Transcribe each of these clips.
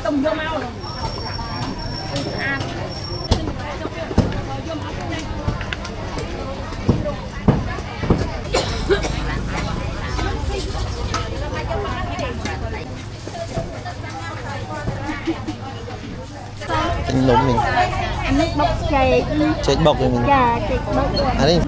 Anh nấm mình. Anh nước bọc chè. Chè bọc thì mình. Dạ, chè bọc. À đây.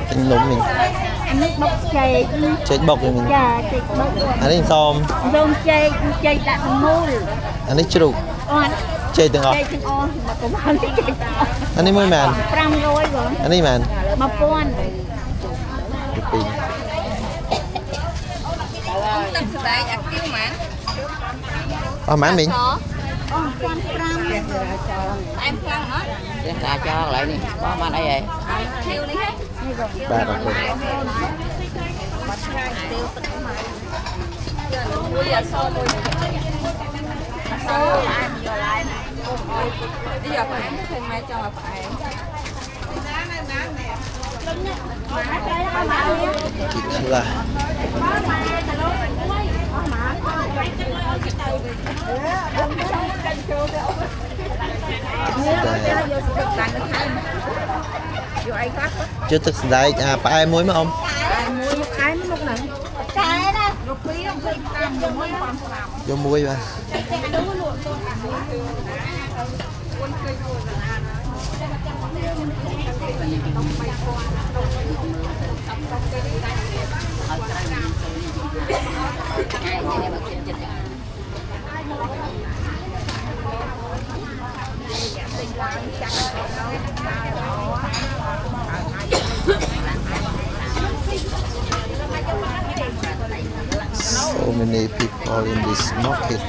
Anh nấm mình. Anh nước bọc chè. Chè bọc thì mình. Dạ, chè bọc. À đây xôm. Rôm chè đặt môi. Anh ấy chụp. Chè từng ngọt. Chè từng on mà cũng ăn chè từng on. Anh ấy mới màn. Pram rồi. Anh ấy màn. Mà pon. Mãn mình. Em pram hết. Ra cho lại đi, có mà đây vậy. Ba đồng rồi. Bây giờ phải thêm mai cho phải. Là. Chưa thực đại à phải ai muối mà ông? Muối một cái nó một lần. Cái đó. Vô muối mà. So many people in this market.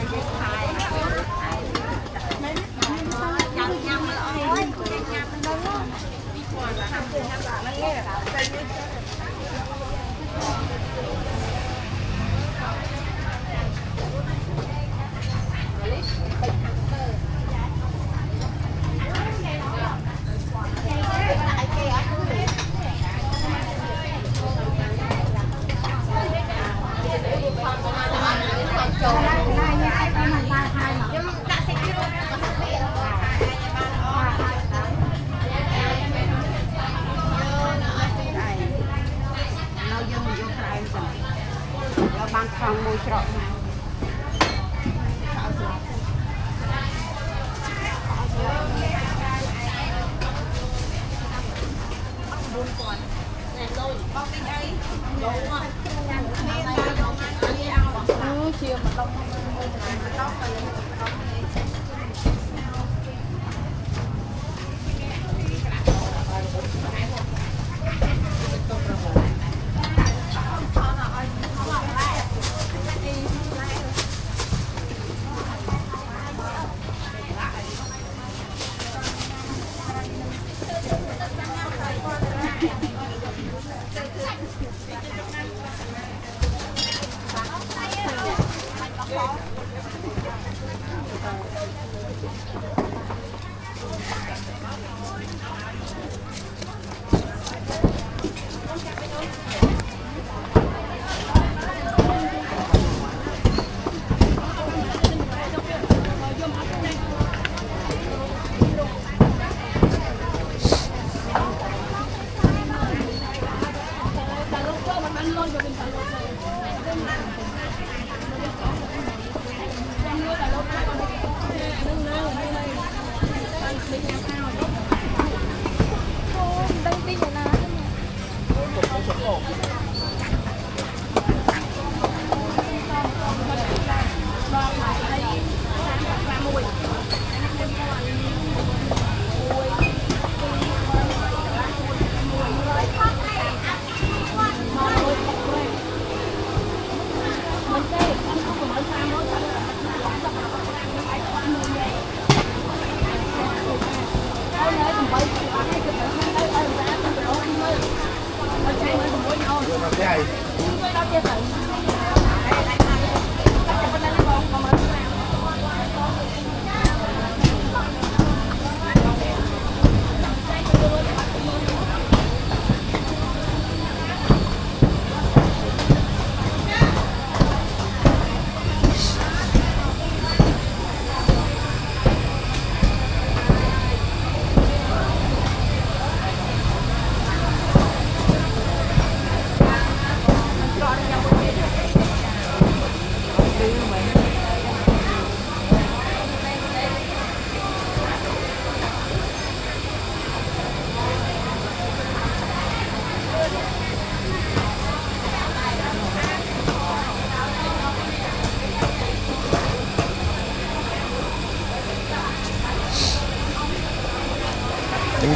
Ban phòng môi trọ. Chiều mà đông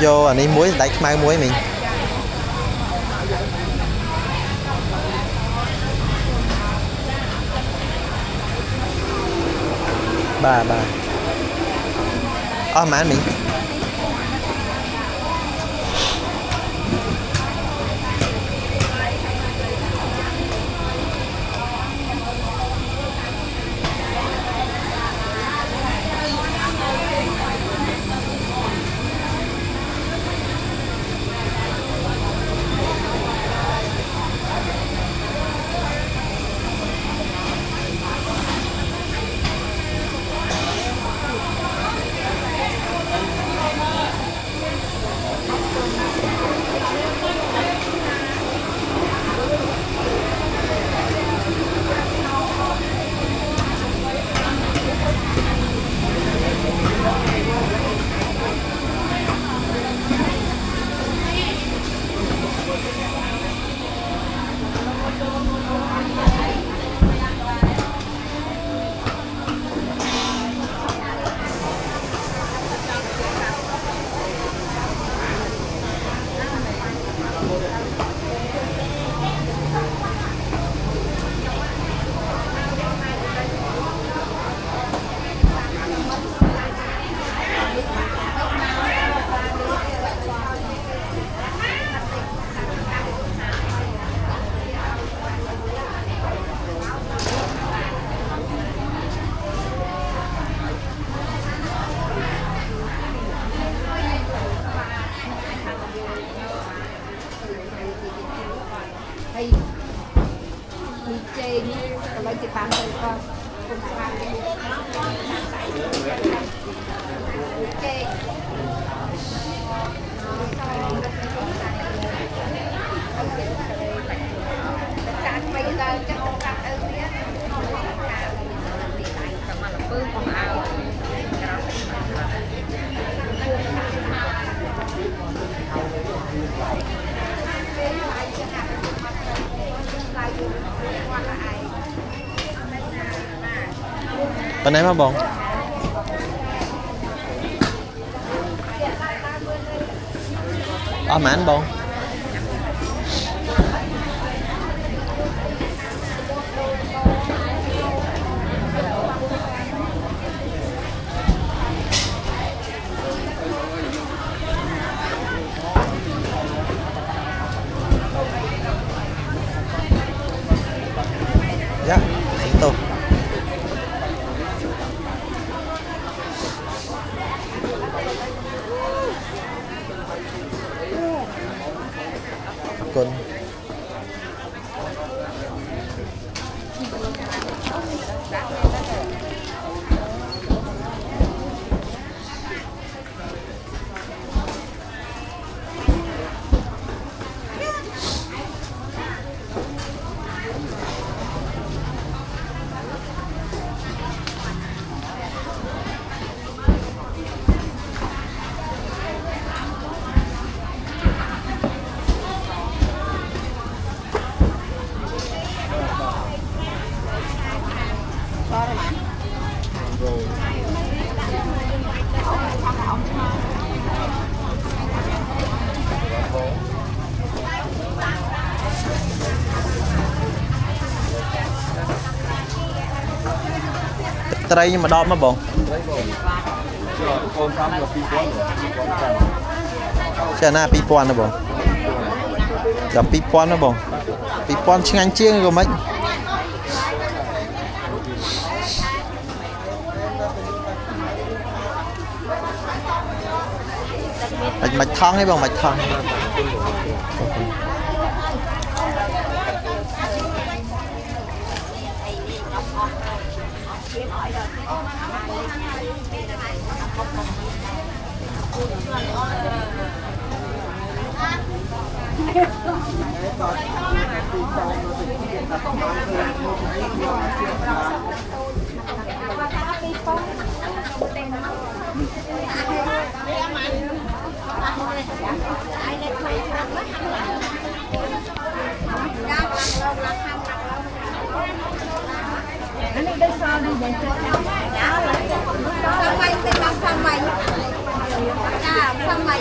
vô anh ấy muối đánh mai muối mình ba mà anh mình bên này mà bông mà anh bông dạ tôi con tray nhưng mà đo mà bông chả na pi pon nó bông gặp pi pon nó bông pi pon chiên anh chiên rồi mấy mạch thong hay bông mạch thong Xong mày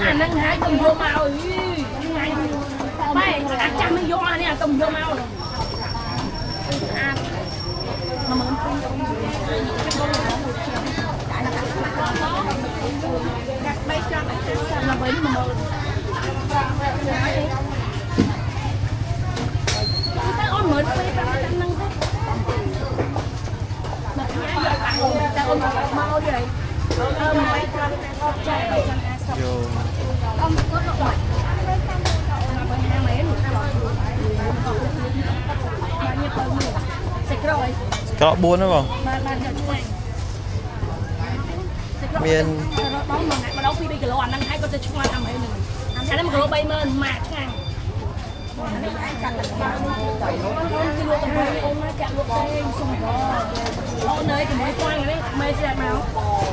anh đang hái tôm vô màu bay ăn chăm mới vô nè tôm vô màu có buôn đó không miền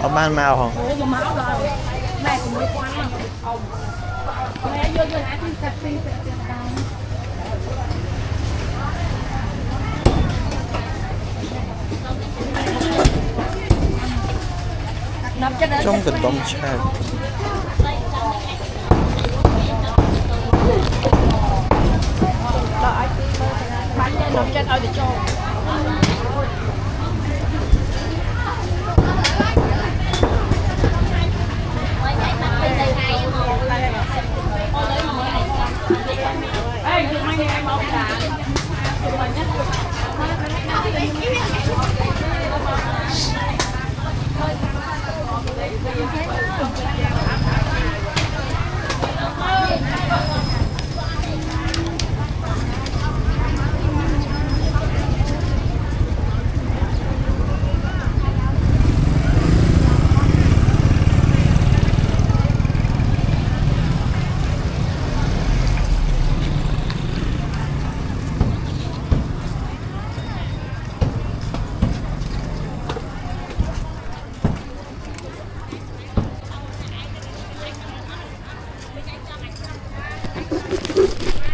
ở ban màu không trong cái bông chai nằm trên ở để cho